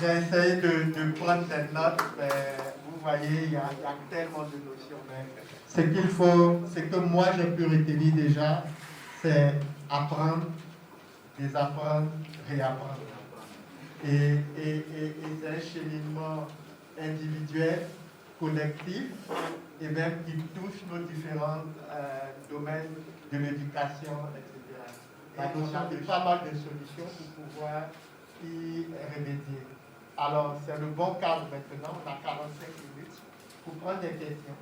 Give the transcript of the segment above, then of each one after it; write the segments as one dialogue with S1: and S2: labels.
S1: J'ai essayé de prendre des notes, mais vous voyez, il y a tellement de notions. Mais ce qu'il faut, ce que moi j'ai pu retenir déjà, c'est apprendre, désapprendre, réapprendre. Et c'est un cheminement individuel, collectif, et même qui touche nos différents domaines de l'éducation, etc. La notion de pas mal de solutions pour pouvoir y remédier. Alors, c'est le bon cadre maintenant, on a 45 minutes pour prendre des questions.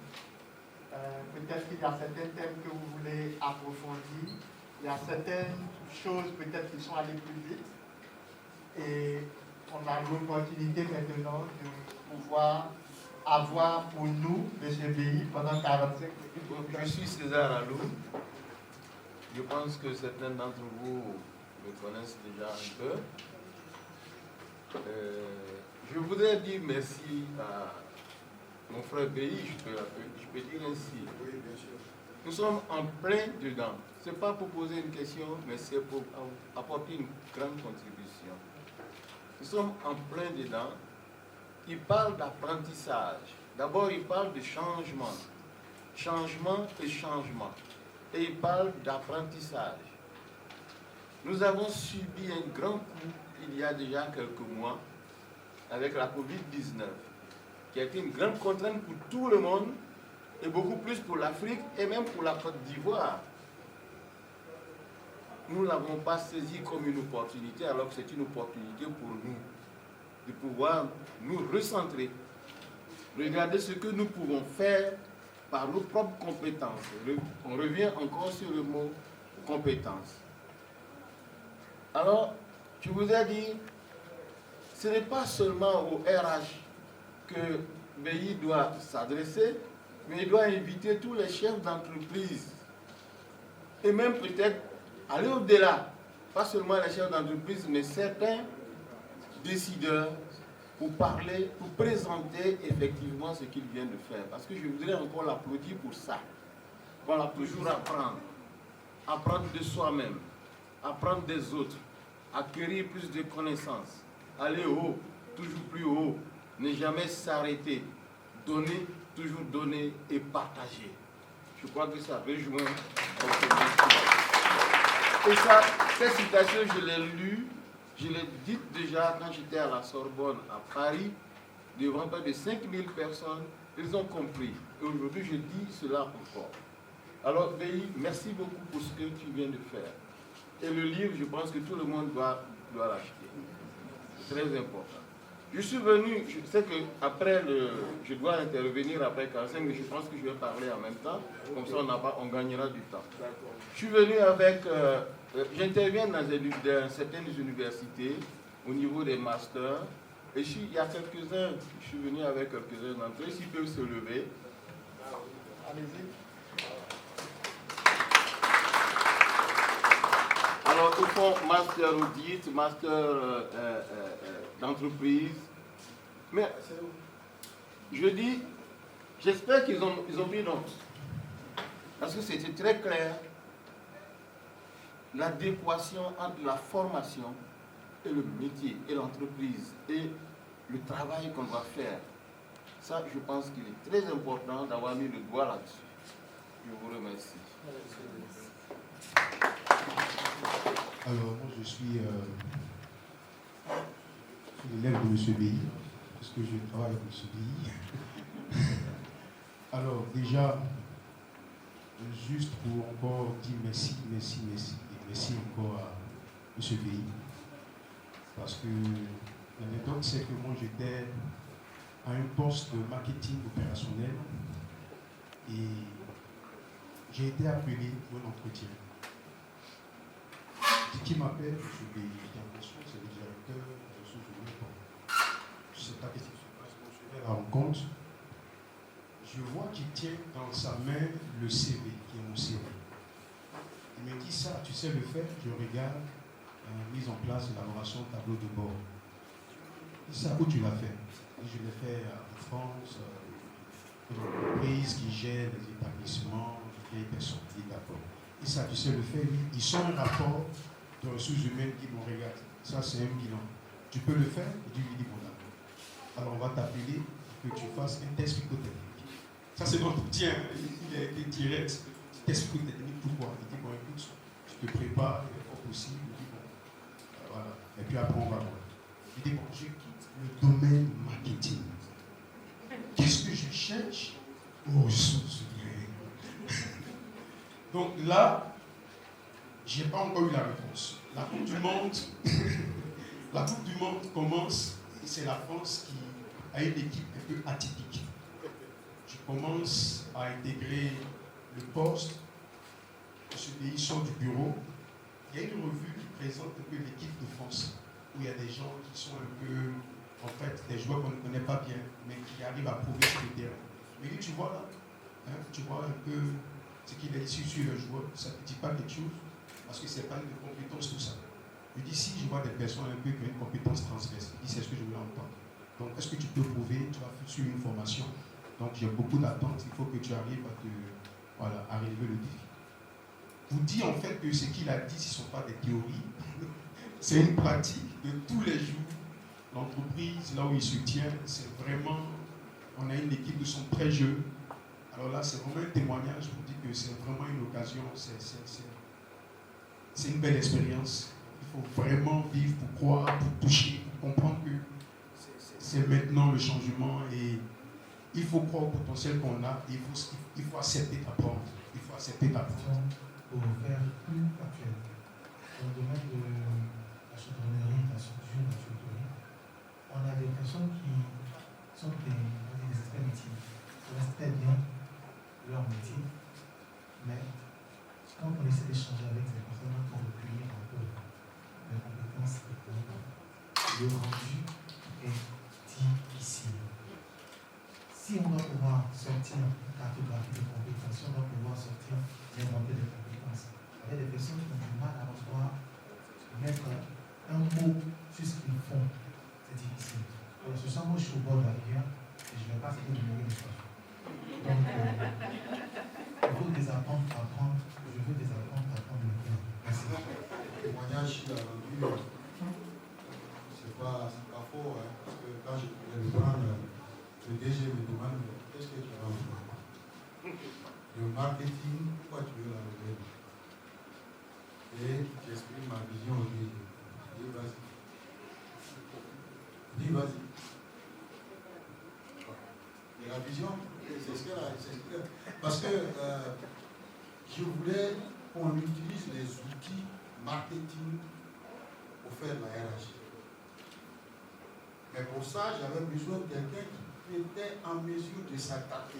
S1: Peut-être qu'il y a certains thèmes que vous voulez approfondir, il y a certaines choses peut-être qui sont allées plus vite, et on a l'opportunité maintenant de pouvoir avoir pour nous, M. BI, pendant 45 minutes.
S2: Je suis César Alou. Je pense que certains d'entre vous me connaissent déjà un peu. Je voudrais dire merci à mon frère BI, je peux dire ainsi. Oui, bien sûr. Nous sommes en plein dedans. Ce n'est pas pour poser une question, mais c'est pour apporter une grande contribution. Nous sommes en plein dedans. Il parle d'apprentissage. D'abord, il parle de changement. Changement et changement. Et il parle d'apprentissage. Nous avons subi un grand coup il y a déjà quelques mois avec la Covid-19, qui a été une grande contrainte pour tout le monde et beaucoup plus pour l'Afrique et même pour la Côte d'Ivoire. Nous ne l'avons pas saisi comme une opportunité alors que c'est une opportunité pour nous de pouvoir nous recentrer, regarder ce que nous pouvons faire par nos propres compétences. On revient encore sur le mot compétences. Alors, je vous ai dit, ce n'est pas seulement au RH que BI doit s'adresser, mais il doit inviter tous les chefs d'entreprise et même peut-être aller au-delà, pas seulement les chefs d'entreprise, mais certains décideurs pour parler, pour présenter effectivement ce qu'il vient de faire. Parce que je voudrais encore l'applaudir pour ça. Voilà, toujours apprendre. Apprendre de soi-même, apprendre des autres, acquérir plus de connaissances, aller haut, toujours plus haut, ne jamais s'arrêter, donner, toujours donner et partager. Je crois que ça rejoint. Et ça, cette citation, je l'ai lue, je l'ai dite déjà quand j'étais à la Sorbonne, à Paris, devant près de 5000 personnes, ils ont compris. Et aujourd'hui, je dis cela encore. Alors, BI, merci beaucoup pour ce que tu viens de faire. Et le livre, je pense que tout le monde doit l'acheter. C'est très important. Je suis venu, je sais que après je dois intervenir après 45, mais je pense que je vais parler en même temps, comme ça on gagnera du temps. Je suis venu avec, j'interviens dans certaines universités au niveau des masters, et il y a quelques-uns, je suis venu avec quelques-uns d'entre eux, s'ils peuvent se lever. Allez-y. Alors, ils font master audit, master d'entreprise. Mais je dis, j'espère qu'ils ont pris note. Parce que c'était très clair, l'adéquation entre la formation et le métier, et l'entreprise, et le travail qu'on doit faire. Ça, je pense qu'il est très important d'avoir mis le doigt là-dessus. Je vous remercie.
S3: Alors, moi, je suis l'élève de M. BI, parce que je travaille avec M. BI. Alors, déjà, juste pour encore dire merci, et merci encore à M. BI, parce que l'anecdote, c'est que moi, j'étais à un poste de marketing opérationnel et j'ai été appelé pour un entretien. Ce qui m'appelle, je vais l'impression, c'est le directeur de ressources humaines. Je ne sais pas qu'est-ce qui se passe, je vais la rencontre. Je vois qu'il tient dans sa main le CV, qui est mon CV. Il me dit ça, tu sais le faire? Je regarde, mise en place, élaboration, tableau de bord. Il dit ça, où tu l'as fait? Je l'ai fait en France, une entreprise qui gère les établissements, les personnes. Il dit d'accord. Et ça, tu sais le faire? Ils sont un rapport de ressources humaines qui m'ont regardé. Ça, c'est un bilan. Tu peux le faire? Il dit bon d'accord. Alors on va t'appeler que tu fasses un test psychotechnique. Ça c'est l'entretien, il a été direct. Test psychotechnique, pourquoi? Il dit bon écoute, tu te prépares, il est fort possible. Il dit bon, voilà. Et puis après on va voir. Il dit bon, je quitte le domaine marketing. Qu'est-ce que je cherche? Aux ressources humaines. Donc là, je n'ai pas encore eu la réponse. La Coupe du Monde, la Coupe du Monde commence et c'est la France qui a une équipe un peu atypique. Je commence à intégrer le poste. Ce pays sort du bureau. Il y a une revue qui présente un peu l'équipe de France, où il y a des gens qui sont un peu, en fait, des joueurs qu'on ne connaît pas bien, mais qui arrivent à prouver sur le terrain. Mais lui, tu vois là, hein, tu vois un peu ce qu'il a ici sur le joueur, ça ne te dit pas quelque chose, parce que ce n'est pas une compétence tout ça. Il dit, si je vois des personnes un peu qui ont une compétence transverse, il dit, c'est ce que je voulais entendre. Donc, est-ce que tu peux prouver, tu vas suivre une formation. Donc, j'ai beaucoup d'attentes, il faut que tu arrives à relever le défi. Vous dit en fait que ce qu'il a dit, ce ne sont pas des théories, c'est une pratique de tous les jours. L'entreprise, là où il se tient, c'est vraiment, on a une équipe de son très jeune. Alors là, c'est vraiment un témoignage pour dire que c'est vraiment une occasion, c'est une belle expérience. Il faut vraiment vivre pour croire, pour toucher, pour comprendre que c'est maintenant le changement et il faut croire au potentiel qu'on a et il faut accepter d'apprendre. Il faut accepter d'apprendre.
S4: Pour faire plus actuel. Dans le domaine de la chaudronnerie, la soudure, la chaudronnerie, on a des personnes qui sont des experts métiers, qui connaissent très bien leur métier, mais quand on essaie d'échanger avec ces personnes pour recueillir un peu les compétences techniques, le rendu est difficile. Si on doit pouvoir sortir une cartographie de compétences, si on doit pouvoir sortir l'inventaire de compétences, il y a des personnes qui ont du mal à pouvoir mettre un mot sur ce qu'ils font. C'est difficile. Alors, ce soir, moi, je suis au bord de la rivière et je ne vais pas citer le numéro de soif. Donc, il faut des apprendre à apprendre. Je veux des apprendre à apprendre le cours. Merci.
S5: Le témoignage qu'il a rendu, c'est pas faux, hein, parce que quand je voulais le prendre, le DG me demande qu'est-ce que tu vas en faire. Le marketing, pourquoi tu veux la lever? Et j'exprime ma vision au DG. Je dis vas-y. Je dis vas-y. Et la vision, c'est ce qu'elle a. Parce que je voulais qu'on utilise les outils marketing pour faire la RH. Mais pour ça, j'avais besoin de quelqu'un qui était en mesure de s'adapter.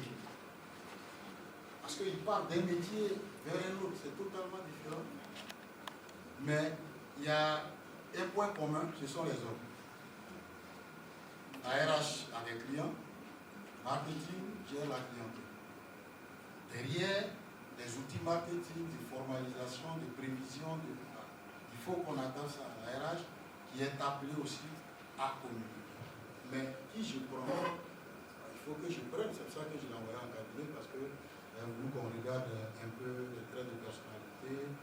S5: Parce qu'il part d'un métier vers un autre, c'est totalement différent. Mais il y a un point commun, ce sont les hommes. La RH a des clients, marketing gère la clientèle. Derrière, les outils marketing, de formalisation, de prévision, il faut qu'on attende ça à la RH qui est appelée aussi à communiquer. Mais qui je prends? Il faut que je prenne, c'est pour ça que je l'ai envoyé en cabinet, parce que vous qu'on regarde un peu les traits de personnalité,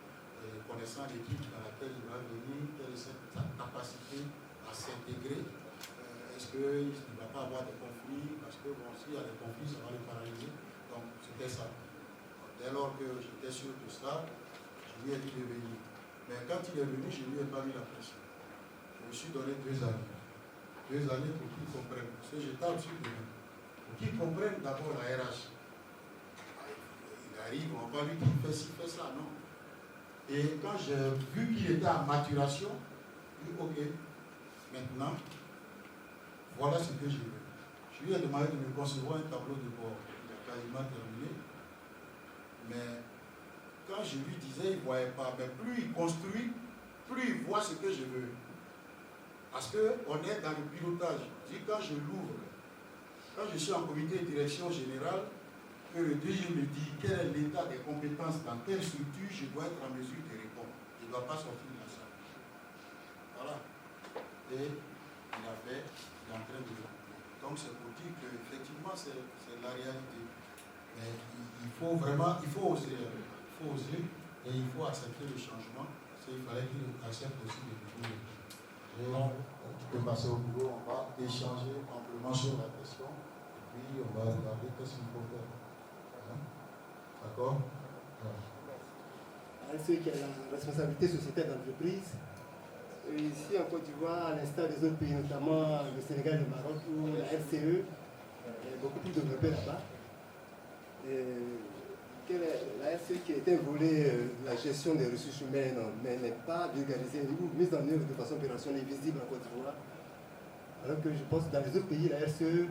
S5: connaissant l'équipe dans laquelle il va venir, quelle est sa capacité à s'intégrer, est-ce qu'il ne va pas avoir des conflits, parce que bon, s'il y a des conflits, ça va le paralyser. Donc c'était ça. Dès lors que j'étais sûr de ça, je lui ai dit de venir. Mais quand il est venu, je ne lui ai pas mis la pression. Je me suis donné 2 années. 2 années pour qu'il comprenne. Parce que j'étais au-dessus de lui. Pour qu'il comprenne d'abord la RH. Il arrive, on va lui dire fais ci, fais ça, non. Et quand j'ai vu qu'il était en maturation, je lui ai dit ok, maintenant, voilà ce que je veux. Je lui ai demandé de me concevoir un tableau de bord. Il a quasiment terminé. Mais quand je lui disais, il ne voyait pas. Mais plus il construit, plus il voit ce que je veux. Parce qu'on est dans le pilotage. Je dis, quand je l'ouvre, quand je suis en comité de direction générale, que le DG me dit quel est l'état des compétences dans telle structure, je dois être en mesure de répondre. Je ne dois pas sortir de la salle. Voilà. Et il a fait, il est en train de le couper. Donc c'est pour dire qu'effectivement, c'est la réalité. Mais il faut vraiment, il faut oser. Il faut oser et il faut accepter le changement. Il fallait qu'il accepte aussi de devenir. Tu peux passer au bureau, on va échanger amplement sur la question, et puis on va regarder qu'est-ce qu'il faut faire. Hein? D'accord?
S6: À ceux qui ont la responsabilité sociétale d'entreprise, ici en Côte d'Ivoire, à l'instar des autres pays, notamment le Sénégal et le Maroc, où la RCE est beaucoup plus développée là-bas. La RCE qui a été volée la gestion des ressources humaines, mais n'est pas vulgarisée ou mise en œuvre de façon opérationnelle et visible en Côte d'Ivoire. Alors que je pense que dans les autres pays, la RCE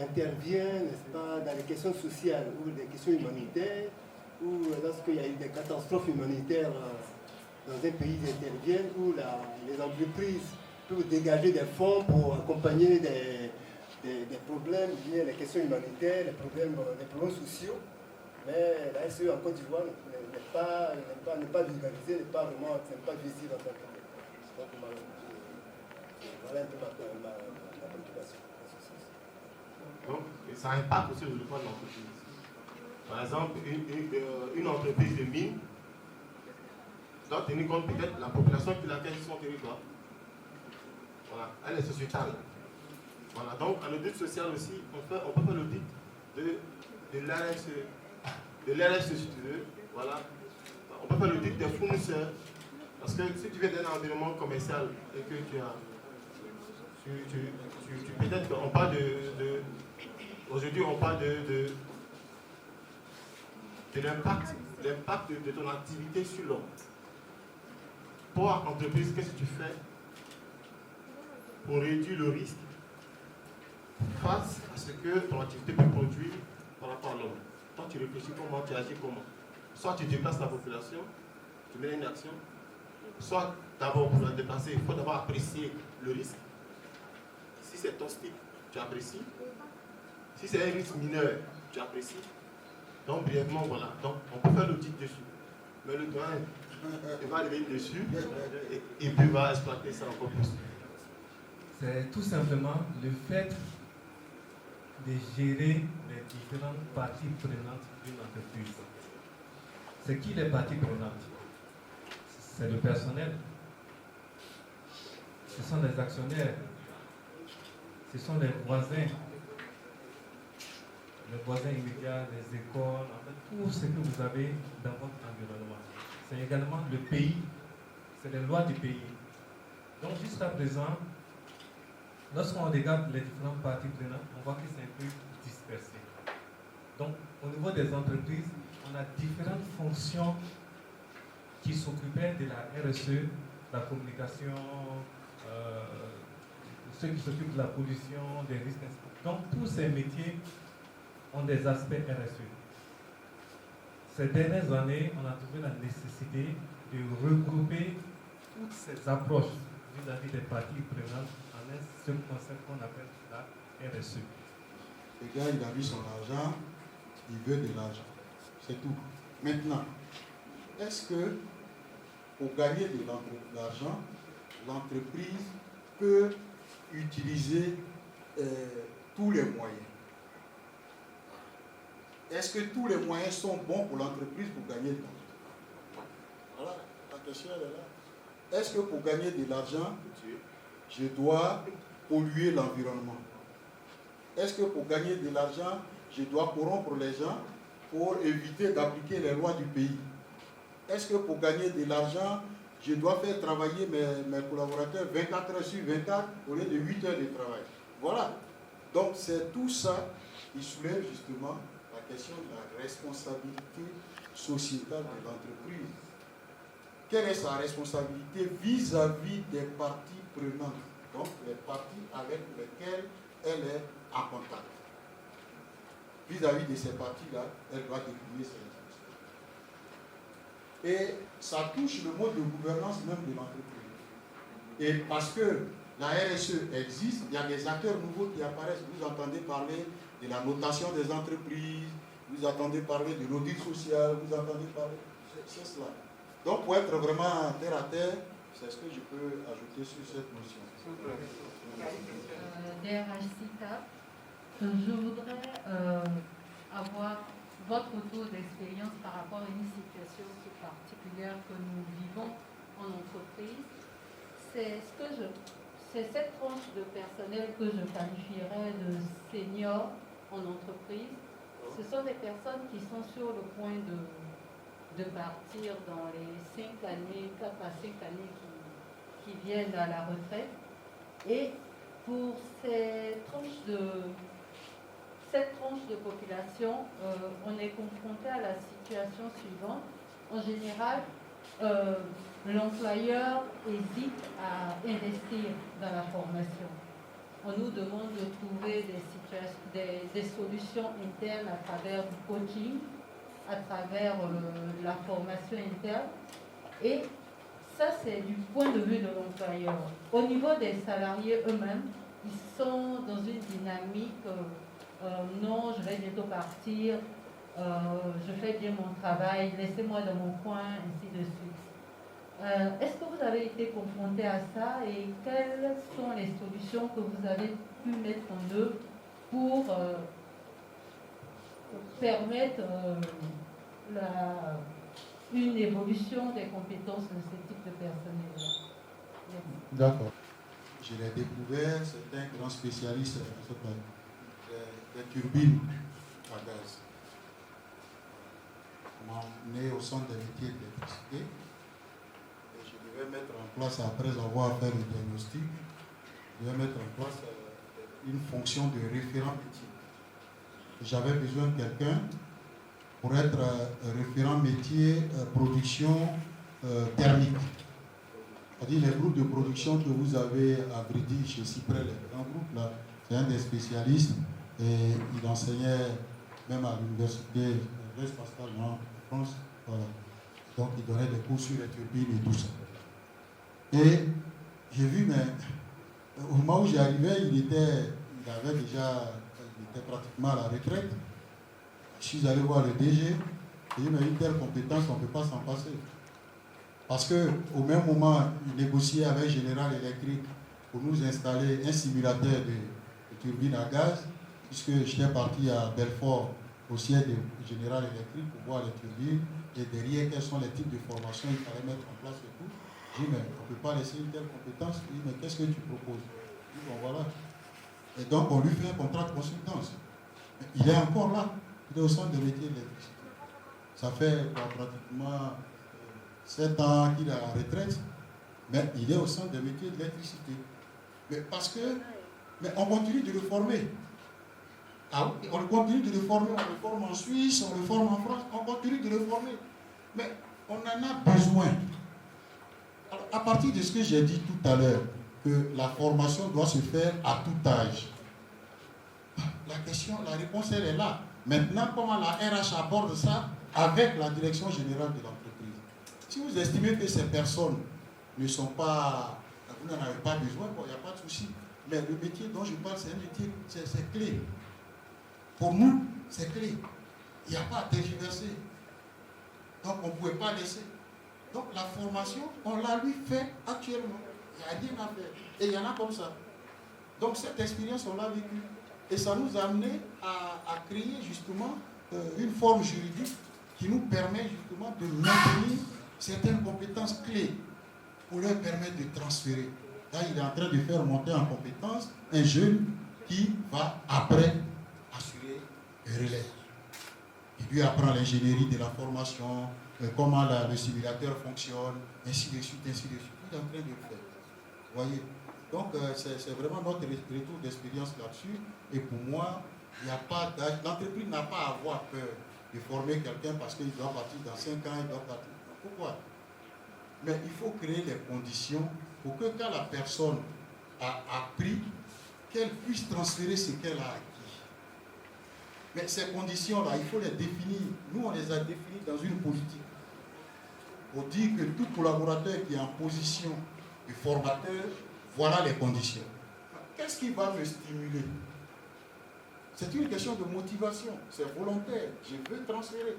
S6: intervient, n'est-ce pas, dans les questions sociales ou des questions humanitaires, ou lorsqu'il y a eu des catastrophes humanitaires dans un pays, ils interviennent, où les entreprises peuvent dégager des fonds pour accompagner des problèmes liés à les questions humanitaires, les problèmes sociaux. Mais la SE en Côte d'Ivoire n'est pas vulgarisée, n'est pas visible en tant que tel. Voilà un peu ma préoccupation.
S7: Donc, ça impacte aussi le développement de l'entreprise. Par exemple, une entreprise de mine doit tenir compte peut-être de la population qui l'accueille sur son territoire. Voilà, elle est sociétale. Voilà, donc en audit social aussi, on peut faire l'audit de l'RSE. De l'RSE, si tu veux. Voilà. On peut faire l'audit des fournisseurs. Parce que si tu viens d'un environnement commercial et que tu as. Peut-être qu'on parle aujourd'hui, on parle de l'impact de ton activité sur l'homme. Pour entreprise, qu'est-ce que tu fais pour réduire le risque face à ce que ton activité peut produire par rapport à l'homme? Toi, tu réfléchis comment, tu agis comment? Soit tu déplaces la population, tu mets une action, soit d'abord pour la déplacer, il faut d'abord apprécier le risque. Si c'est toxique, tu apprécies. Si c'est un risque mineur, tu apprécies. Donc, brièvement, voilà. Donc, on peut faire l'audit dessus. Mais le doigt, il va arriver dessus et puis il va exploiter ça encore plus.
S8: C'est tout simplement le fait de gérer les différentes parties prenantes d'une entreprise. C'est qui les parties prenantes? C'est le personnel. Ce sont les actionnaires. Ce sont les voisins immédiats, les écoles, en fait, tout ce que vous avez dans votre environnement. C'est également le pays, c'est les lois du pays. Donc jusqu'à présent, lorsqu'on regarde les différentes parties prenantes, on voit que c'est un peu dispersé. Donc au niveau des entreprises, on a différentes fonctions qui s'occupaient de la RSE, la communication, ceux qui s'occupent de la pollution, des risques. Donc tous ces métiers ont des aspects RSE. Ces dernières années, on a trouvé la nécessité de regrouper toutes ces approches vis-à-vis des parties prenantes en un seul concept qu'on appelle la RSE.
S5: Le gars, il a vu son argent, il veut de l'argent. C'est tout. Maintenant, est-ce que pour gagner de l'argent, l'entreprise peut utiliser tous les moyens? Est-ce que tous les moyens sont bons pour l'entreprise pour gagner de l'argent? Voilà, la question elle est là. Est-ce que pour gagner de l'argent, je dois polluer l'environnement? Est-ce que pour gagner de l'argent, je dois corrompre les gens pour éviter d'appliquer les lois du pays? Est-ce que pour gagner de l'argent, je dois faire travailler mes collaborateurs 24 heures sur 24 au lieu de 8 heures de travail? Voilà. Donc c'est tout ça qui soulève justement la question de la responsabilité sociétale de l'entreprise. Quelle est sa responsabilité vis-à-vis des parties prenantes, donc les parties avec lesquelles elle est en contact? Vis-à-vis de ces parties-là, elle doit décliner ses responsabilités. Et ça touche le mode de gouvernance même de l'entreprise. Et parce que la RSE existe, il y a des acteurs nouveaux qui apparaissent. Vous entendez parler de la notation des entreprises, vous entendez parler de l'audit social, vous entendez parler, c'est cela. Donc pour être vraiment terre à terre, c'est ce que je peux ajouter sur cette notion.
S9: DRH CICAP, je voudrais avoir votre retour d'expérience par rapport à une situation particulière que nous vivons en entreprise. c'est cette tranche de personnel que je qualifierais de senior en entreprise. Ce sont des personnes qui sont sur le point de partir dans les 4 à 5 années qui viennent à la retraite. Et pour cette tranche de population, on est confronté à la situation suivante. En général, l'employeur hésite à investir dans la formation. On nous demande de trouver des solutions internes à travers du coaching, à travers la formation interne. Et ça, c'est du point de vue de l'employeur. Au niveau des salariés eux-mêmes, ils sont dans une dynamique non, je vais bientôt partir, je fais bien mon travail, laissez-moi dans mon coin, ainsi de suite. Est-ce que vous avez été confronté à ça et quelles sont les solutions que vous avez pu mettre en œuvre pour permettre une évolution des compétences de ce type de personnel-là?
S3: D'accord. Je l'ai découvert, c'est un grand spécialiste des turbines à gaz. On m'a emmené au centre des métiers de l'électricité et je devais mettre en place, après avoir fait le diagnostic, je devais mettre en place une fonction de référent métier. J'avais besoin de quelqu'un pour être référent métier production thermique. C'est-à-dire les groupes de production que vous avez à Brady, chez Cyprès, les grands groupes là, c'est un des spécialistes et il enseignait même à l'université Blaise Pascal en France. Voilà. Donc il donnait des cours sur les turbines et tout ça. Et j'ai vu, mais au moment où j'y arrivais, il était pratiquement à la retraite. Je suis allé voir le DG, et il m'a dit, une telle compétence, on ne peut pas s'en passer. Parce qu'au même moment, il négociait avec General Electric pour nous installer un simulateur de turbine à gaz, puisque j'étais parti à Belfort, au siège de General Electric, pour voir les turbines, et derrière, quels sont les types de formations qu'il fallait mettre en place et tout. Je dis, mais on ne peut pas laisser une telle compétence. Il dit, mais qu'est-ce que tu proposes? Je dis, bon voilà. Et donc, on lui fait un contrat de consultance. Il est encore là. Il est au centre de métier de l'électricité. Ça fait pratiquement 7 ans qu'il est à la retraite, mais il est au centre des métiers de l'électricité. Mais parce que, mais on continue de le former. Ah, on continue de le former, on le forme en Suisse, on le forme en France, on continue de le former. Mais on en a besoin. Alors, à partir de ce que j'ai dit tout à l'heure, que la formation doit se faire à tout âge. La réponse, elle est là. Maintenant, comment la RH aborde ça avec la direction générale de l'entreprise? Si vous estimez que ces personnes ne sont pas, vous n'en avez pas besoin, il n'y a pas de souci. Mais le métier dont je parle, c'est un métier, c'est clé. Pour nous, c'est clé. Il n'y a pas à tergiverser. Donc, on ne pouvait pas laisser. Donc, la formation, on l'a lui fait actuellement. Il n'y a rien à faire. Et il y en a comme ça. Donc, cette expérience, on l'a vécue. Et ça nous a amené à créer justement une forme juridique qui nous permet justement de maintenir certaines compétences clés pour leur permettre de transférer. Là, il est en train de faire monter en compétence un jeune qui va après assurer le relais. Il lui apprend l'ingénierie de la formation, comment le simulateur fonctionne, ainsi de suite, ainsi de suite. Il est en train de le faire. Vous voyez? Donc, c'est vraiment notre retour d'expérience là-dessus. Et pour moi, il n'y a pas d'âge. L'entreprise n'a pas à avoir peur de former quelqu'un parce qu'il doit partir dans 5 ans, il doit partir. Pourquoi? Mais il faut créer les conditions pour que quand la personne a appris, qu'elle puisse transférer ce qu'elle a acquis. Mais ces conditions-là, il faut les définir. Nous, on les a définies dans une politique. On dit que tout collaborateur qui est en position de formateur, voilà les conditions. Qu'est-ce qui va me stimuler? C'est une question de motivation. C'est volontaire. Je veux transférer.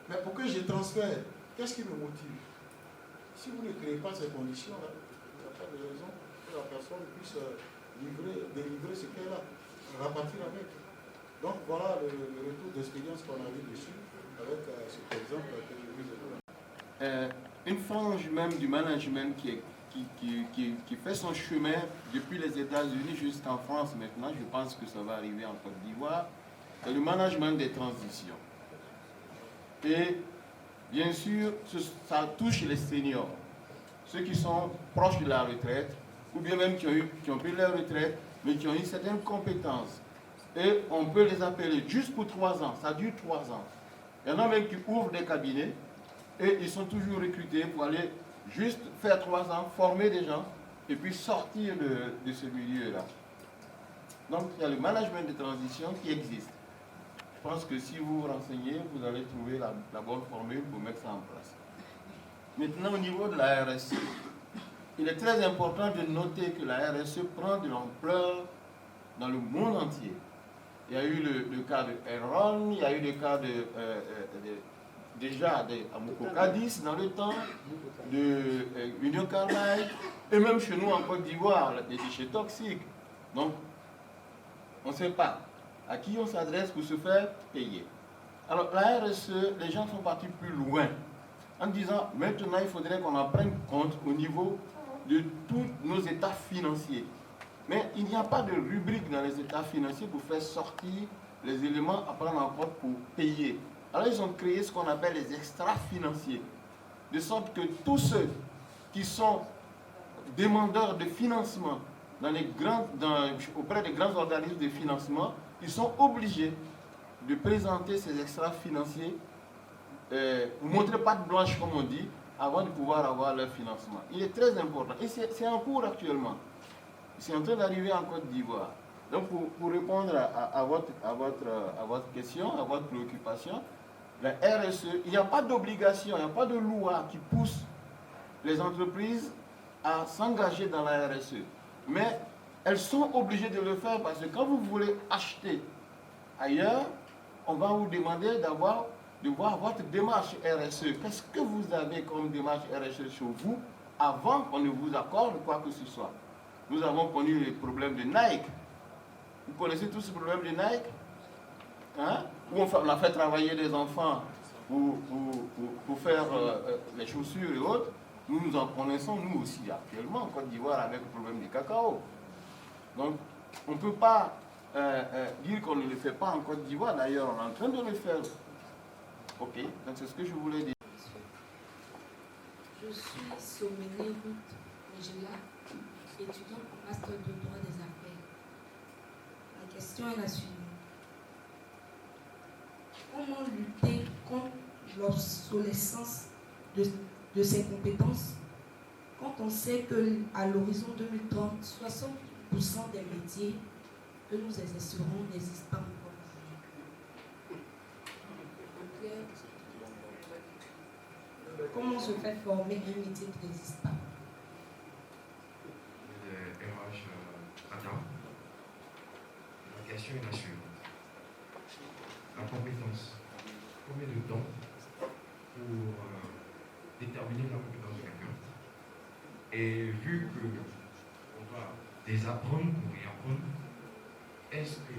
S3: Mais pour que je transfère, qu'est-ce qui me motive? Si vous ne créez pas ces conditions-là, il n'y a pas de raison que la personne puisse délivrer ce qu'elle a. On va partir avec. Donc voilà le retour d'expérience qu'on a eu dessus avec cet exemple que je vous ai donné.
S2: Une frange même du management qui qui fait son chemin depuis les États-Unis jusqu'en France maintenant. Je pense que ça va arriver en Côte d'Ivoire. C'est le management des transitions. Et bien sûr, ça touche les seniors, ceux qui sont proches de la retraite, ou bien même qui ont pris leur retraite, mais qui ont eu certaines compétences. Et on peut les appeler juste pour 3 ans, ça dure 3 ans. Il y en a même qui ouvrent des cabinets et ils sont toujours recrutés pour aller juste faire 3 ans, former des gens et puis sortir de ce milieu-là. Donc il y a le management de transition qui existe. Je pense que si vous vous renseignez, vous allez trouver la bonne formule pour mettre ça en place. Maintenant, au niveau de la RSE, il est très important de noter que la RSE prend de l'ampleur dans le monde entier. Il y a eu le cas de Enron, il y a eu le cas déjà de Amoco Cadiz dans le temps, de Union Carbide, et même chez nous en Côte d'Ivoire, des déchets toxiques. Donc, on ne sait pas à qui on s'adresse pour se faire payer. Alors, la RSE, les gens sont partis plus loin, en disant, maintenant, il faudrait qu'on en prenne compte au niveau de tous nos états financiers. Mais il n'y a pas de rubrique dans les états financiers pour faire sortir les éléments à prendre en compte pour payer. Alors ils ont créé ce qu'on appelle les extra-financiers, de sorte que tous ceux qui sont demandeurs de financement auprès des grands organismes de financement, ils sont obligés de présenter ces extra-financiers, pour montrer patte blanche comme on dit, avant de pouvoir avoir leur financement. Il est très important et c'est en cours actuellement. C'est en train d'arriver en Côte d'Ivoire. Donc pour répondre à votre question, à votre préoccupation, la RSE, il n'y a pas d'obligation, il n'y a pas de loi qui pousse les entreprises à s'engager dans la RSE. Mais elles sont obligées de le faire parce que quand vous voulez acheter ailleurs, on va vous demander de voir votre démarche RSE. Qu'est-ce que vous avez comme démarche RSE sur vous avant qu'on ne vous accorde quoi que ce soit? Nous avons connu les problèmes de Nike. Vous connaissez tous ce problème de Nike, hein? Où on a fait travailler des enfants pour faire les chaussures et autres. Nous en connaissons, nous aussi, actuellement, en Côte d'Ivoire, avec le problème du cacao. Donc, on ne peut pas dire qu'on ne le fait pas en Côte d'Ivoire. D'ailleurs, on est en train de le faire. Ok, donc c'est ce que je voulais dire.
S10: Je suis Soménie Ruth Mejela, étudiante en master de droit des affaires. La question est la suivante. Comment lutter contre l'obsolescence de ces compétences quand on sait qu'à l'horizon 2030, 60% des métiers que nous exercerons n'existent pas encore? Comment se fait former un métier qui n'existe pas?
S3: Adam, la question est la suivante. La compétence, combien de temps pour déterminer la compétence de quelqu'un? Et vu qu'on va désapprendre pour réapprendre, qu'est-ce que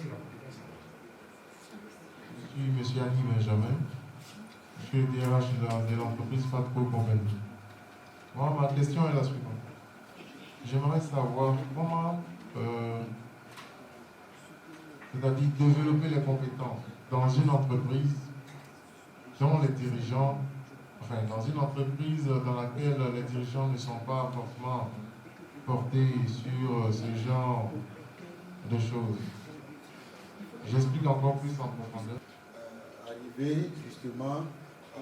S3: la compétence a?
S11: Je suis M. Annie Benjamin. Je suis DRH de l'entreprise Fatco Company. Moi, ma question est la suivante. J'aimerais savoir comment, c'est-à-dire développer les compétences dans une entreprise dont les dirigeants, enfin, dans une entreprise dans laquelle les dirigeants ne sont pas forcément portés sur ce genre de choses. J'explique encore plus en profondeur.
S5: Arriver justement à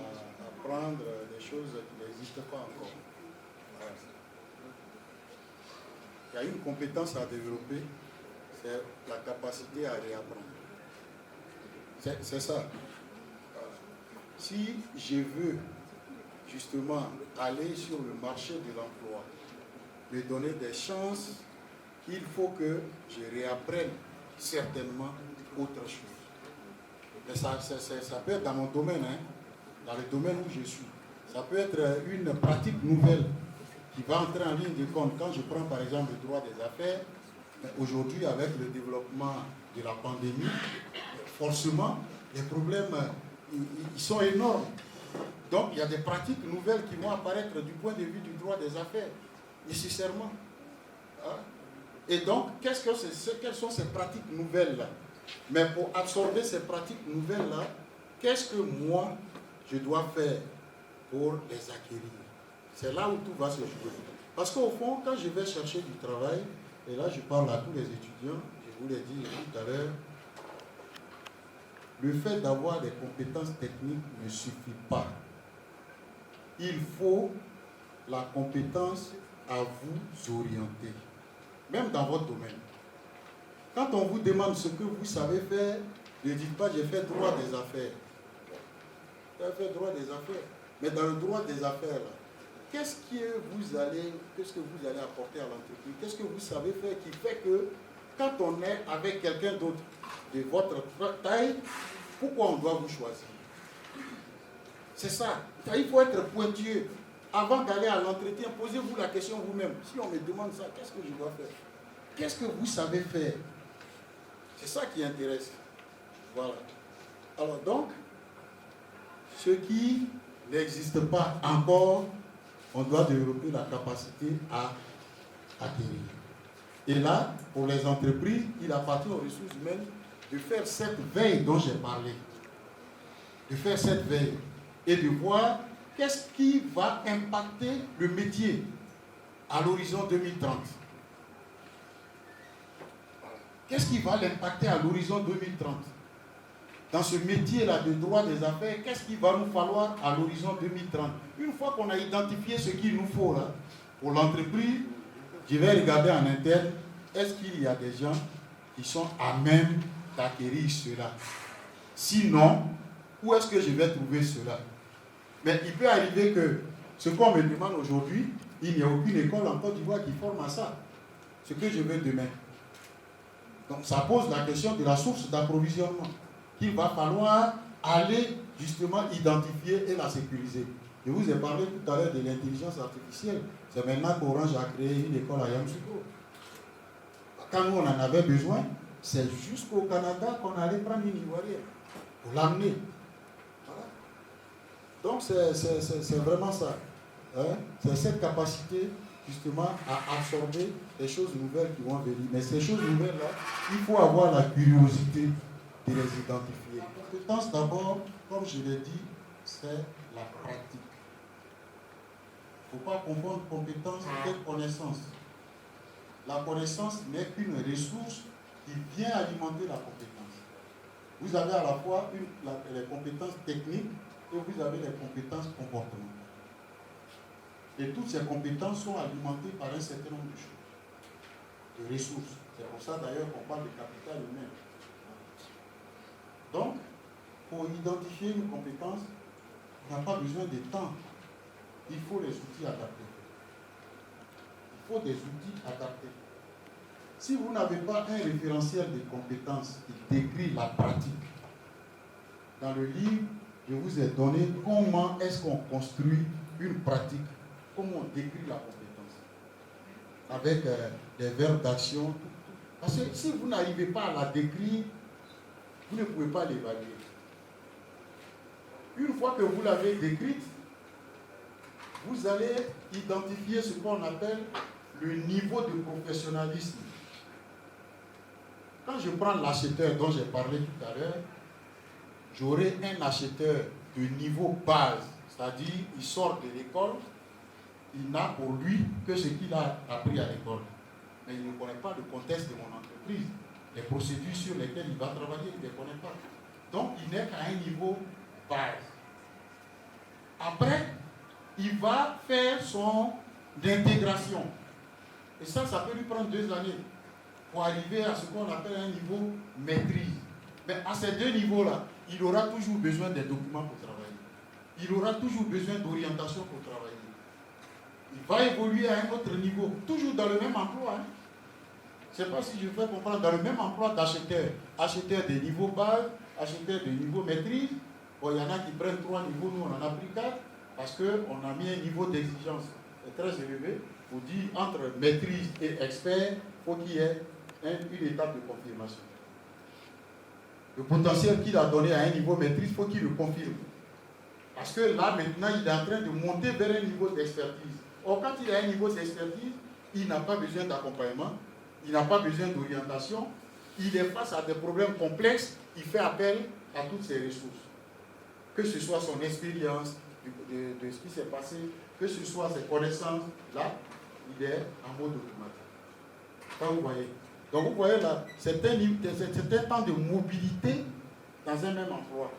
S5: prendre des choses qui n'existent pas encore. Il y a une compétence à développer, c'est la capacité à réapprendre. C'est ça. Si je veux justement aller sur le marché de l'emploi, me donner des chances, il faut que je réapprenne certainement autre chose. Mais ça peut être dans mon domaine, hein, dans le domaine où je suis. Ça peut être une pratique nouvelle qui va entrer en ligne de compte. Quand je prends par exemple le droit des affaires, aujourd'hui avec le développement de la pandémie, forcément les problèmes ils sont énormes. Donc, il y a des pratiques nouvelles qui vont apparaître du point de vue du droit des affaires, nécessairement. Hein? Et donc, quelles sont ces pratiques nouvelles-là? Mais pour absorber ces pratiques nouvelles-là, qu'est-ce que moi, je dois faire pour les acquérir? C'est là où tout va se jouer. Parce qu'au fond, quand je vais chercher du travail, et là je parle à tous les étudiants, je vous l'ai dit tout à l'heure, le fait d'avoir des compétences techniques ne suffit pas. Il faut la compétence à vous orienter, même dans votre domaine. Quand on vous demande ce que vous savez faire, ne dites pas j'ai fait droit des affaires. Vous avez fait droit des affaires. Mais dans le droit des affaires, qu'est-ce que vous allez apporter à l'entreprise? Qu'est-ce que vous savez faire qui fait que quand on est avec quelqu'un d'autre de votre taille, pourquoi on doit vous choisir? C'est ça. Il faut être pointueux. Avant d'aller à l'entretien, posez-vous la question vous-même. Si on me demande ça, qu'est-ce que je dois faire? Qu'est-ce que vous savez faire? C'est ça qui intéresse. Voilà. Alors donc, ce qui n'existe pas encore, on doit développer la capacité à acquérir. Et là, pour les entreprises, il appartient aux ressources humaines de faire cette veille dont j'ai parlé. De faire cette veille et de voir qu'est-ce qui va impacter le métier à l'horizon 2030. Qu'est-ce qui va l'impacter à l'horizon 2030? Dans ce métier-là de droit des affaires, qu'est-ce qu'il va nous falloir à l'horizon 2030? Une fois qu'on a identifié ce qu'il nous faut là, pour l'entreprise, je vais regarder en interne, est-ce qu'il y a des gens qui sont à même d'acquérir cela? Sinon, où est-ce que je vais trouver cela? Mais il peut arriver que ce qu'on me demande aujourd'hui, il n'y a aucune école en Côte d'Ivoire qui forme à ça. Ce que je veux demain. Donc ça pose la question de la source d'approvisionnement qu'il va falloir aller justement identifier et la sécuriser. Je vous ai parlé tout à l'heure de l'intelligence artificielle. C'est maintenant qu'Orange a créé une école à Yamoussoukro. Quand nous on en avait besoin, c'est jusqu'au Canada qu'on allait prendre une Ivoirienne pour l'amener. Voilà. Donc c'est vraiment ça. Hein? C'est cette capacité justement à absorber les choses nouvelles qui vont venir. Mais ces choses nouvelles-là, il faut avoir la curiosité de les identifier. La compétence d'abord, comme je l'ai dit, c'est la pratique. Il ne faut pas confondre compétence avec connaissance. La connaissance n'est qu'une ressource qui vient alimenter la compétence. Vous avez à la fois les compétences techniques et vous avez les compétences comportementales. Et toutes ces compétences sont alimentées par un certain nombre de choses, de ressources. C'est pour ça d'ailleurs qu'on parle de capital humain. Donc, pour identifier une compétence, on n'a pas besoin de temps. Il faut les outils adaptés. Il faut des outils adaptés. Si vous n'avez pas un référentiel de compétences qui décrit la pratique, dans le livre, je vous ai donné comment est-ce qu'on construit une pratique, comment on décrit la compétence, avec des verbes d'action. Parce que si vous n'arrivez pas à la décrire, vous ne pouvez pas l'évaluer. Une fois que vous l'avez décrite, vous allez identifier ce qu'on appelle le niveau de professionnalisme. Quand je prends l'acheteur dont j'ai parlé tout à l'heure, j'aurai un acheteur de niveau base, c'est-à-dire il sort de l'école, il n'a pour lui que ce qu'il a appris à l'école. Mais il ne connaît pas le contexte de mon entreprise, les procédures sur lesquelles il va travailler, il ne les connaît pas. Donc il n'est qu'à un niveau base. Après, il va faire son intégration. Et ça peut lui prendre 2 années pour arriver à ce qu'on appelle un niveau maîtrise. Mais à ces 2 niveaux-là, il aura toujours besoin des documents pour travailler. Il aura toujours besoin d'orientation pour travailler. Il va évoluer à un autre niveau, toujours dans le même emploi. Hein. Je ne sais pas si je fais comprendre, dans le même emploi d'acheteur. Acheteur de niveau base, acheteur de niveau maîtrise. Bon, il y en a qui prennent 3 niveaux, nous on en a pris 4, parce qu'on a mis un niveau d'exigence très élevé. Pour dire entre maîtrise et expert, il faut qu'il y ait une étape de confirmation. Le potentiel qu'il a donné à un niveau maîtrise, il faut qu'il le confirme. Parce que là, maintenant, il est en train de monter vers un niveau d'expertise. Or, quand il a un niveau d'expertise, il n'a pas besoin d'accompagnement, il n'a pas besoin d'orientation, il est face à des problèmes complexes, il fait appel à toutes ses ressources. Que ce soit son expérience de ce qui s'est passé, que ce soit ses connaissances, là, il est en mode automatique. Ça, vous voyez. Donc, vous voyez là, c'est un temps de mobilité dans un même emploi.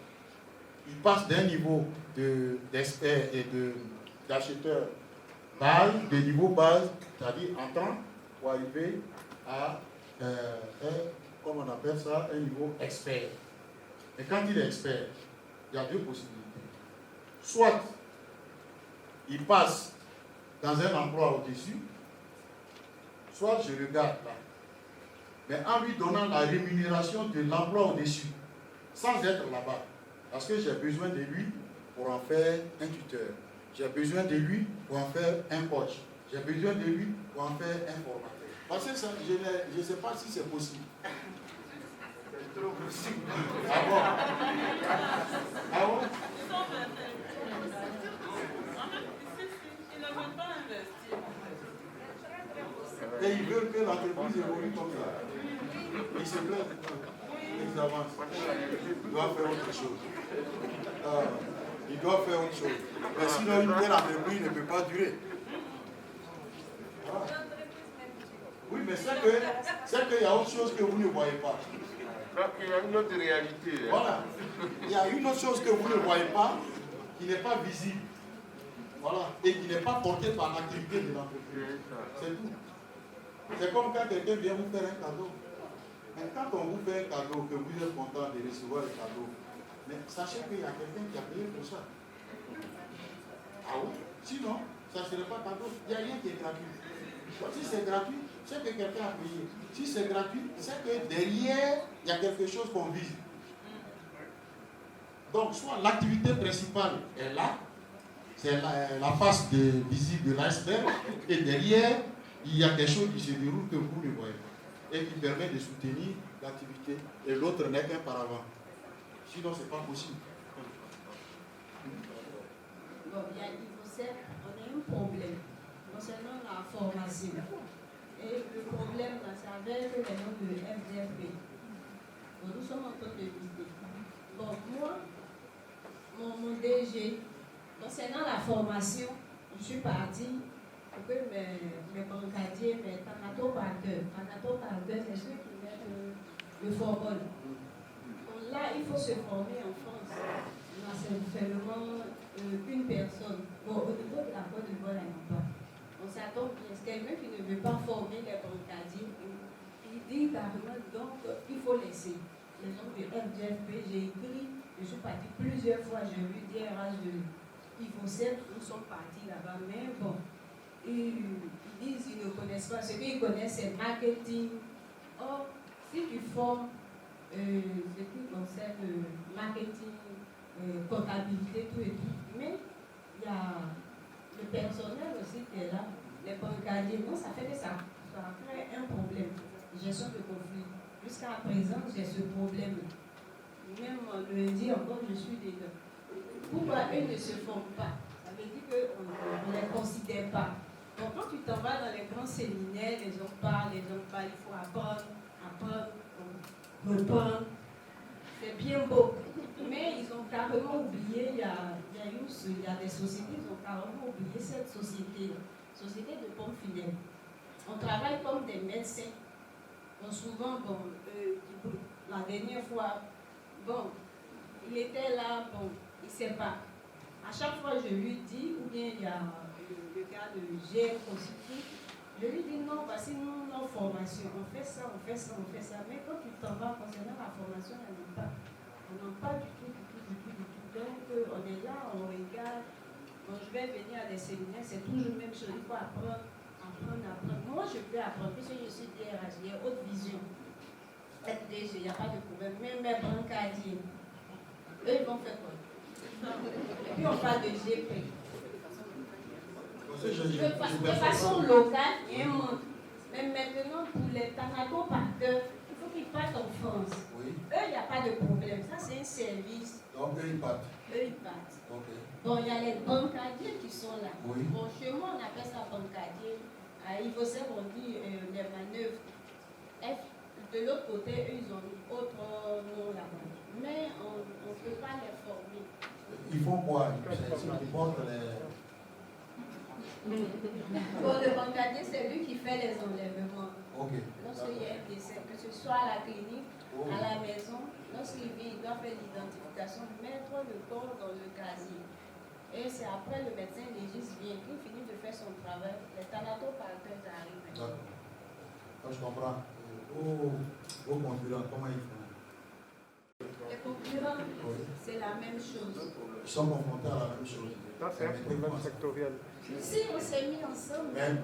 S5: Il passe d'un niveau d'expert et d'acheteur base, de niveau base, c'est-à-dire entrant, pour arriver à, comment on appelle ça, un niveau expert. Et quand il est expert, il y a deux possibilités. Soit il passe dans un emploi au-dessus, soit je regarde là, mais en lui donnant la rémunération de l'emploi au-dessus, sans être là-bas. Parce que j'ai besoin de lui pour en faire un tuteur. J'ai besoin de lui pour en faire un coach. J'ai besoin de lui pour en faire un formateur. Parce que ça, je ne sais pas si c'est possible. C'est trop possible. Ah bon? Ah bon? Ils ne veulent pas investir. Et ils veulent que l'entreprise évolue comme ça. Ils se plaignent. Ils avancent. Ils doivent faire autre chose. Ils doivent faire autre chose. Mais sinon, une telle entreprise ne peut pas durer. Voilà. Oui, mais c'est qu'il y a autre chose que vous ne voyez pas.
S2: Il y a une autre réalité.
S5: Voilà. Il y a une autre chose que vous ne voyez pas, qui n'est pas visible. Voilà. Et qui n'est pas portée par l'activité de l'entreprise. C'est tout. C'est comme quand quelqu'un vient vous faire un cadeau. Mais quand on vous fait un cadeau, que vous êtes content de recevoir le cadeau, mais sachez qu'il y a quelqu'un qui a payé pour ça. Ah oui? Sinon, ça ne serait pas cadeau. Il n'y a rien qui est gratuit. Donc, si c'est gratuit, c'est que quelqu'un a payé. Si c'est gratuit, c'est que derrière, il y a quelque chose qu'on vise. Donc, soit l'activité principale est là, c'est la face visible de l'iceberg, et derrière, il y a quelque chose qui se déroule que vous ne voyez pas, et qui permet de soutenir l'activité, et l'autre n'est qu'un paravent. Sinon, ce n'est pas possible.
S10: Bon, il y a on a un problème concernant la formation. Et le problème, là, c'est avec le nom de FDFP. Bon, nous sommes en train de visiter. Bon, moi, mon DG, concernant la formation, je suis partie pour que mes bancadiers, mes tanato-parkers, c'est ceux qui mettent le formol. Bon, là, il faut se former en France. Là, c'est seulement une personne. Bon, au niveau de la Côte d'Ivoire, il n'y en a pas. On s'attend bien. C'est quelqu'un qui ne veut pas former les bancadiers. Il dit carrément, donc, il faut laisser. Les gens de FDFP, j'ai écrit, je suis partie plusieurs fois, j'ai vu DRH de IFOCEP, nous sommes partis là-bas, mais bon, ils disent qu'ils ne connaissent pas. Ce qu'ils connaissent, c'est marketing. Or, si tu formes ce qui concerne marketing, comptabilité, tout et tout, mais il y a le personnel aussi qui est là, les bancadiers. Non, ça fait que ça crée un problème. Gestion de conflit. Jusqu'à présent, j'ai ce problème. Même lundi encore, je suis dedans. Pourquoi eux ne se forment pas? Ça veut dire qu'on ne les considère pas. Donc quand tu t'en vas dans les grands séminaires, les gens parlent, il faut apprendre, reprendre. C'est bien beau. Mais ils ont carrément oublié, il y a des sociétés, ils ont carrément oublié cette société de pommes funèbres. On travaille comme des médecins. Bon, souvent, la dernière fois, bon, il était là, bon, il ne sait pas. À chaque fois, je lui dis, ou bien il y a le gars de GM Consulting, je lui dis non, voici nos formations, on fait ça. Mais quand tu t'en vas concernant la formation, on n'a pas du tout. Donc, on est là, on regarde. Bon, je vais venir à des séminaires, c'est toujours la même chose, il faut apprendre. Moi, je peux apprendre, puisque je suis DRH, j'ai haute vision. FDG, il n'y a pas de problème. Même mes bancadiers, eux, ils vont faire quoi? Et puis, on parle de GP. De façon locale, il y a un monde. Mais maintenant, pour les tanato-parkers, il faut
S12: qui partent en France,
S5: Oui.
S12: eux, il n'y a pas de problème. Ça, c'est un service.
S5: Donc, eux, ils partent.
S12: Eux, ils partent.
S5: Ok.
S12: Bon, il y a les bancadiers qui sont là.
S5: Oui.
S12: Bon, chez moi, on appelle ça bancadier. À Ivosem, on dit les manœuvres. De l'autre côté, eux, ils ont autre nom là-bas. Mais on ne peut pas les former.
S5: Ils font quoi? C'est ceux qui portent les...
S12: Bon, le bancadier, c'est lui qui fait les enlèvements.
S5: Ok.
S12: Lorsqu'il y a un décès, que ce soit à la clinique, à la maison, lorsqu'il vient, il doit faire l'identification, mettre le corps dans le casier. Et c'est après le médecin légiste vient, il finit de faire son travail, les thanatoparateurs arrivent.
S5: D'accord. Je comprends. Vos concurrents, comment ils font?
S12: Les concurrents, c'est la même chose.
S5: Ils sont confrontés à la même chose.
S1: C'est un problème sectoriel.
S12: Si on s'est mis ensemble,
S5: mais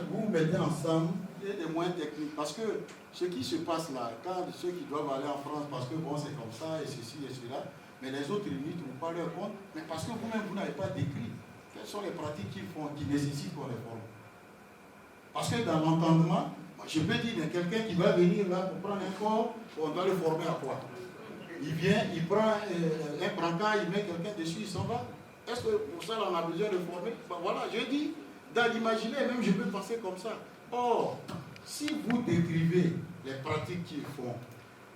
S5: vous mettez ensemble des moyens techniques. Parce que ce qui se passe là, quand ceux qui doivent aller en France, parce que bon, c'est comme ça, et ceci et cela, mais les autres limites, vous parlez leur compte, mais parce que vous-même, vous n'avez pas décrit quelles sont les pratiques qu'ils font, qui nécessitent qu'on les forme. Parce que dans l'entendement, je peux dire, il y a quelqu'un qui va venir là pour prendre un corps, on doit le former à quoi? Il vient, il prend un brancard, il met quelqu'un dessus, il s'en va. Est-ce que pour ça, on a besoin de former? Ben voilà, je dis, dans l'imaginaire, même je peux penser comme ça. Or, si vous décrivez les pratiques qu'ils font,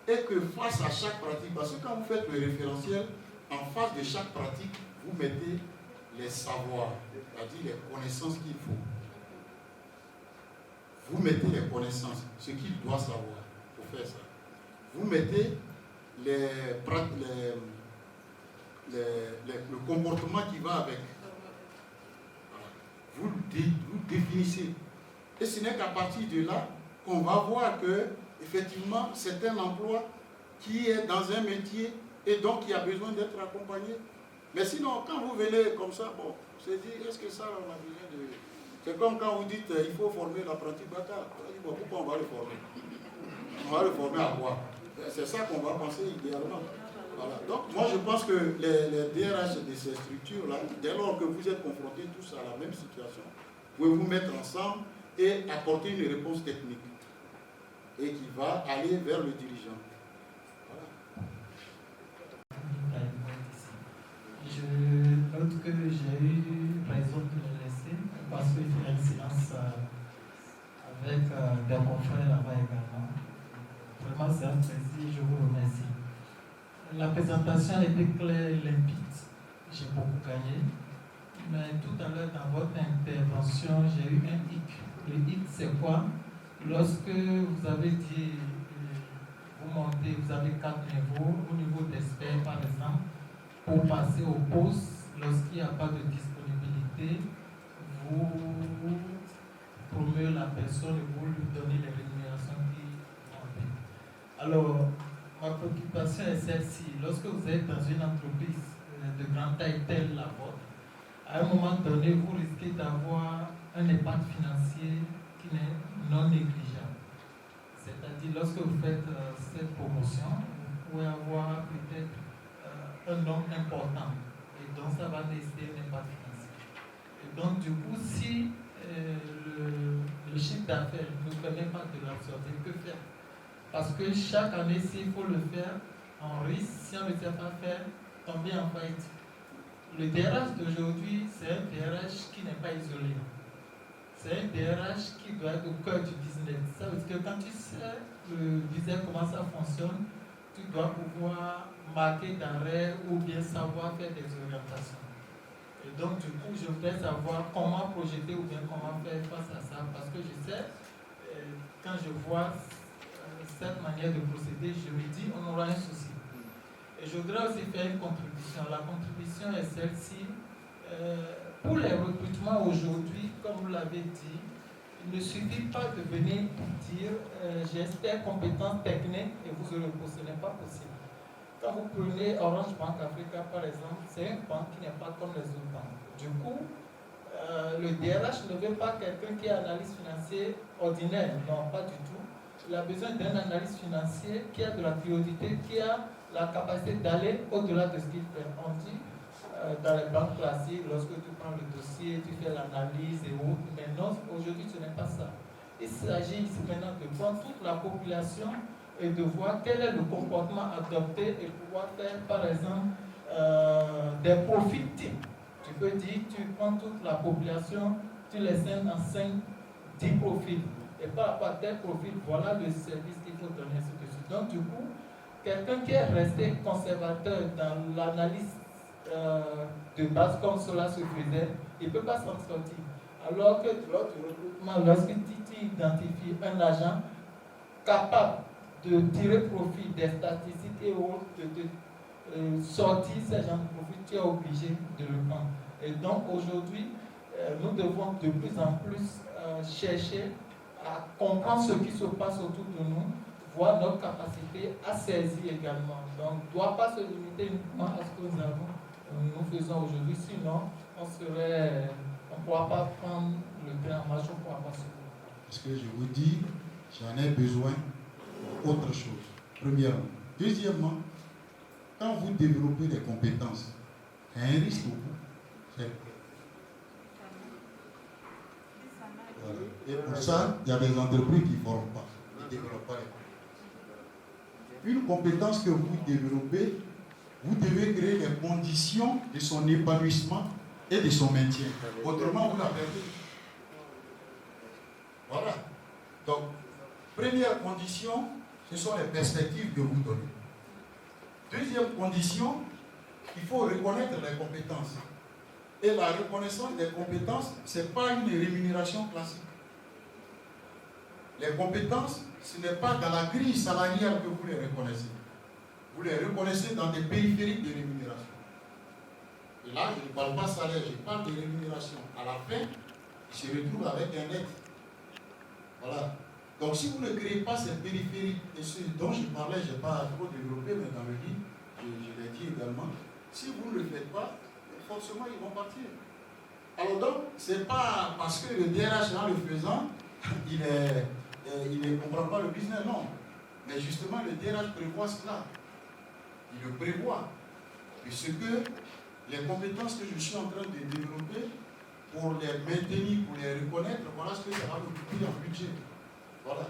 S5: et que face à chaque pratique, parce que quand vous faites le référentiel, en face de chaque pratique, vous mettez les savoirs, c'est-à-dire les connaissances qu'il faut. Vous mettez les connaissances, ce qu'il doit savoir pour faire ça. Vous mettez le comportement qui va avec. Voilà. Vous définissez. Et ce n'est qu'à partir de là qu'on va voir que, effectivement, c'est un emploi qui est dans un métier et donc qui a besoin d'être accompagné. Mais sinon, quand vous venez comme ça, bon, c'est dit, est-ce que ça, on a besoin de... C'est comme quand vous dites, il faut former l'apprenti bâtard. Bon, pourquoi on va le former? On va le former à quoi? C'est ça qu'on va penser idéalement. Voilà. Donc, moi, je pense que les DRH de ces structures-là, dès lors que vous êtes confrontés tous à la même situation, vous pouvez vous mettre ensemble et apporter une réponse technique et qui va aller vers le dirigeant.
S4: Je note que j'ai eu raison de le laisser parce qu'il fait une séance avec des confrères là-bas également. Vraiment, c'est un plaisir, je vous remercie. La présentation était claire et limpide. J'ai beaucoup gagné. Mais tout à l'heure, dans votre intervention, j'ai eu un hic. Le hic, c'est quoi? Lorsque vous avez dit, vous montez, vous avez 4 niveaux, au niveau d'expert par exemple, pour passer au poste, lorsqu'il n'y a pas de disponibilité, vous promeuvez la personne et vous lui donnez les rémunérations qui montent. Alors, ma préoccupation est celle-ci. Lorsque vous êtes dans une entreprise de grande taille telle la vôtre, à un moment donné, vous risquez d'avoir un impact financier qui n'est non négligeable. C'est-à-dire, lorsque vous faites cette promotion, vous pouvez avoir peut-être un nombre important. Et donc, ça va nécessiter un impact financier. Et donc, du coup, si le chiffre d'affaires ne permet pas de l'absorber, que faire? Parce que chaque année, s'il faut le faire, on risque, si on ne sait pas faire, tomber en faillite. Le DRH d'aujourd'hui, c'est un DRH qui n'est pas isolé. C'est un DRH qui doit être au cœur du business. Ça veut dire que quand tu sais le business, comment ça fonctionne, tu dois pouvoir marquer d'arrêt ou bien savoir faire des orientations. Et donc, du coup, je voudrais savoir comment projeter ou bien comment faire face à ça. Parce que je sais, quand je vois cette manière de procéder, je me dis, on aura un souci. Et je voudrais aussi faire une contribution. La contribution est celle-ci. Pour les recrutements aujourd'hui, comme vous l'avez dit, il ne suffit pas de venir dire j'espère compétences techniques et vous aurez le poste. Ce n'est pas possible. Quand vous prenez Orange Bank Africa par exemple, c'est une banque qui n'est pas comme les autres banques. Du coup, le DRH ne veut pas quelqu'un qui est analyste financier ordinaire. Non, pas du tout. Il a besoin d'un analyste financier qui a de la priorité, qui a la capacité d'aller au-delà de ce qu'il fait. On dit dans les banques classiques, lorsque tu prends le dossier, tu fais l'analyse et autres. Mais non, aujourd'hui, ce n'est pas ça. Il s'agit ici maintenant de prendre toute la population
S13: et de voir quel est le comportement adopté et pouvoir faire, par exemple, des profils types. Tu peux dire, tu prends toute la population, tu les scènes en 10 profils. Et par rapport à tel profil, voilà le service qu'il faut donner, ainsi de suite. Donc, du coup, quelqu'un qui est resté conservateur dans l'analyse de base comme cela se faisait, il ne peut pas s'en sortir. Alors que lors du recrutement, lorsque tu identifies un agent capable de tirer profit des statistiques et autres, de sortir ces gens de profit, tu es obligé de le prendre. Et donc aujourd'hui, nous devons de plus en plus chercher à comprendre ce qui se passe autour de nous, voir notre capacité à saisir également. Donc, on ne doit pas se limiter uniquement à ce que nous faisons aujourd'hui, sinon on ne pourra pas prendre le train en marche, on ne pourra pas se faire.
S5: Parce que je vous dis, j'en ai besoin d'autre chose. Premièrement. Deuxièmement, quand vous développez des compétences, il y a un risque au bout. Voilà. Et pour ça, il y a des entreprises qui ne forment pas, qui ne développent pas les compétences. Une compétence que vous développez, vous devez créer les conditions de son épanouissement et de son maintien. Autrement, vous la perdez. Voilà. Donc, première condition, ce sont les perspectives que vous donnez. Deuxième condition, il faut reconnaître les compétences. Et la reconnaissance des compétences, ce n'est pas une rémunération classique. Les compétences, ce n'est pas dans la grille salariale que vous les reconnaissez. Vous les reconnaissez dans des périphériques de rémunération. Et là, je ne parle pas salaire, je parle de rémunération. À la fin, il se retrouve avec un net. Voilà. Donc si vous ne créez pas ces périphériques, et ce dont je parlais, je n'ai pas trop développé, mais dans le livre, je l'ai dit également, si vous ne le faites pas, forcément ils vont partir. Alors donc, ce n'est pas parce que le DRH en le faisant, il ne comprend pas le business, non. Mais justement, le DRH prévoit cela. Il le prévoit. Puisque les compétences que je suis en train de développer, pour les maintenir, pour les reconnaître, voilà ce que ça va me coûter en budget. Voilà.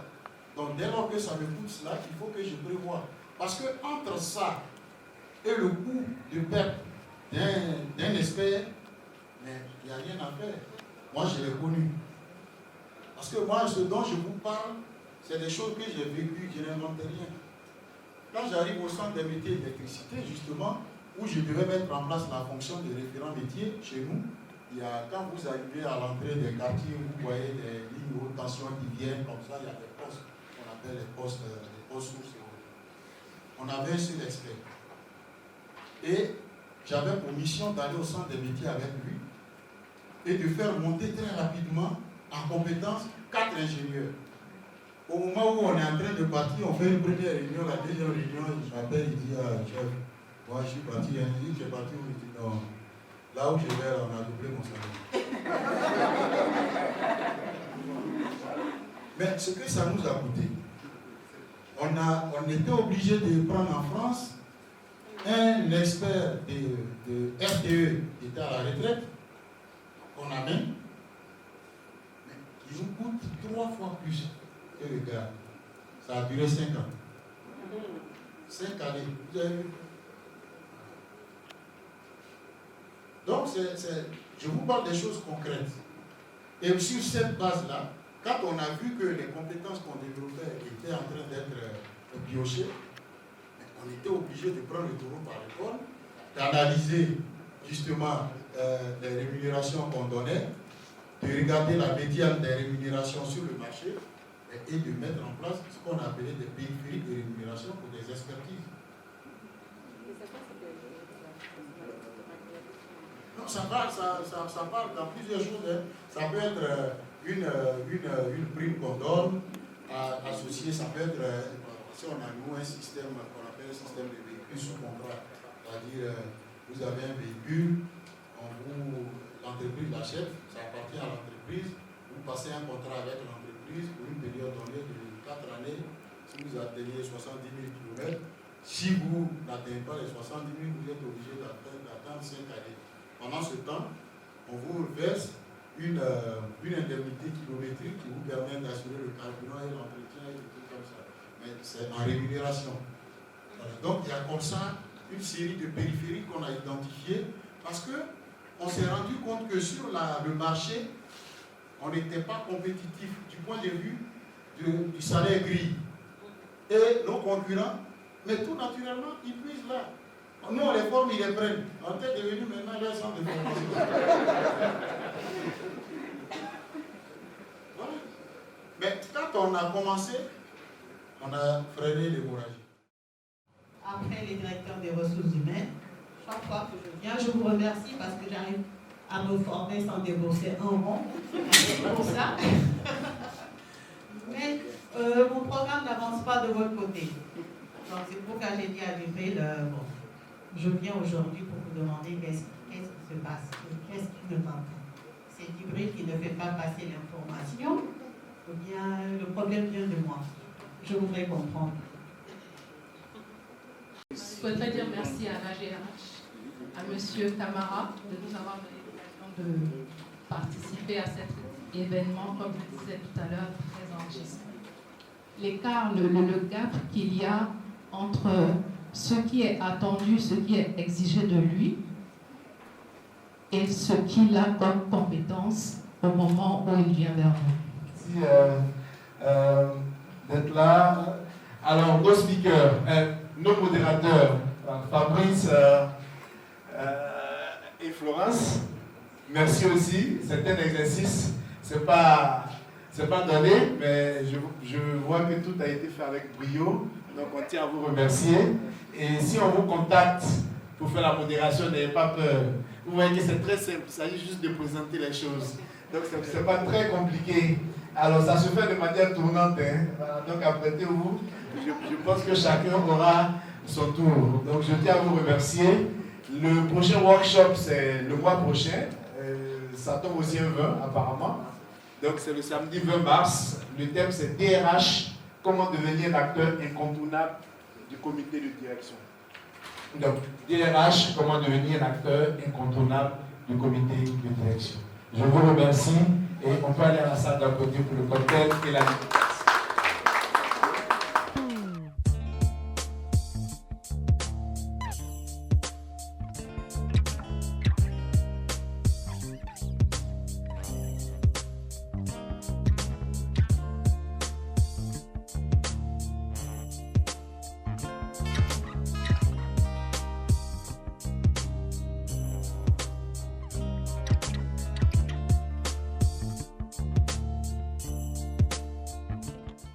S5: Donc dès lors que ça me coûte cela, il faut que je prévoie. Parce que entre ça et le coût de perte d'un expert, mais il n'y a rien à faire. Moi, je l'ai connu. Parce que moi, ce dont je vous parle, c'est des choses que j'ai vécues, je n'invente rien. Quand j'arrive au centre des métiers d'électricité, justement, où je devais mettre en place la fonction de référent métier chez nous, quand vous arrivez à l'entrée des quartiers, vous voyez des lignes haute tension qui viennent comme ça, il y a des postes qu'on appelle les postes sources. On avait un seul expert. Et j'avais pour mission d'aller au centre des métiers avec lui et de faire monter très rapidement en compétence 4 ingénieurs. Au moment où on est en train de partir, on fait une première réunion, la deuxième réunion, il m'appelle, il dit chef, moi je suis parti, il dit j'ai parti où? Il dit non. Là où je vais, on a doublé mon salaire. Mais ce que ça nous a coûté, on était obligé de prendre en France un expert de RTE qui était à la retraite, qu'on amène, mais qui nous coûte 3 fois plus que le gars. Ça a duré 5 ans. 5 années. Vous avez vu? Donc, je vous parle des choses concrètes. Et sur cette base-là, quand on a vu que les compétences qu'on développait étaient en train d'être piochées, on était obligé de prendre le taureau par les cornes, d'analyser justement les rémunérations qu'on donnait, de regarder la médiane des rémunérations sur le marché et de mettre en place ce qu'on appelait des périphériques de rémunération pour des expertises. Non, ça parle dans plusieurs choses. Hein. Ça peut être une prime qu'on donne, associée, ça peut être, si on a nous un système qu'on appelle un système de véhicules sous contrat, c'est-à-dire vous avez un véhicule, l'entreprise l'achète, ça appartient à l'entreprise, vous passez un contrat avec l'entreprise pour une période donnée de 4 années, si vous atteignez 70 000 km, si vous n'atteignez pas les 70 000, vous êtes obligé d'attendre 5 années. Pendant ce temps, on vous verse une indemnité kilométrique qui vous permet d'assurer le carburant et l'entretien et des trucs comme ça. mais c'est en rémunération. Voilà. Donc il y a comme ça une série de périphéries qu'on a identifiées parce qu'on s'est rendu compte que sur le marché, on n'était pas compétitif du point de vue du salaire gris. Et nos concurrents, mais tout naturellement, ils puissent là. Nous, on les forme, ils les prennent. On est devenu maintenant leur centre de formation. Voilà. Mais quand on a commencé, on a freiné l'hémorragie.
S14: Après les directeurs des ressources humaines, chaque fois que je viens, je vous remercie parce que j'arrive à me former sans débourser un rond. Pour ça. Mais mon programme n'avance pas de votre côté. Donc c'est pourquoi j'ai dit à Djibril, bon, je viens aujourd'hui pour vous demander qu'est-ce qui se passe, qu'est-ce qui ne va pas. C'est Djibril qui ne fait pas passer l'information, ou bien le problème vient de moi. Je voudrais comprendre.
S9: Je souhaiterais dire merci à l'AGH, à M. Camara de nous avoir donné l'occasion de participer à cet événement, comme je le disais tout à l'heure, très enrichissant. L'écart, le gap qu'il y a entre ce qui est attendu, ce qui est exigé de lui, et ce qu'il a comme compétence au moment où il vient vers nous.
S11: Merci d'être là. Alors, nos speakers, nos modérateurs, Fabrice et Florence, merci aussi. C'est un exercice, c'est pas donné, mais je vois que tout a été fait avec brio. Donc, on tient à vous remercier. Et si on vous contacte pour faire la modération, n'ayez pas peur. Vous voyez que c'est très simple, il s'agit juste de présenter les choses. Donc, ce n'est pas très compliqué. Alors, ça se fait de manière tournante. Hein. Voilà, donc, apprêtez-vous. Je pense que chacun aura son tour. Donc, je tiens à vous remercier. Le prochain workshop, c'est le mois prochain. Ça tombe aussi un 20, apparemment. Donc, c'est le samedi 20 mars. Le thème, c'est DRH, comment devenir un acteur incontournable du comité de direction. Donc, DRH, comment devenir un acteur incontournable du comité de direction. Je vous remercie et on peut aller à la salle d'à côté pour le cocktail et la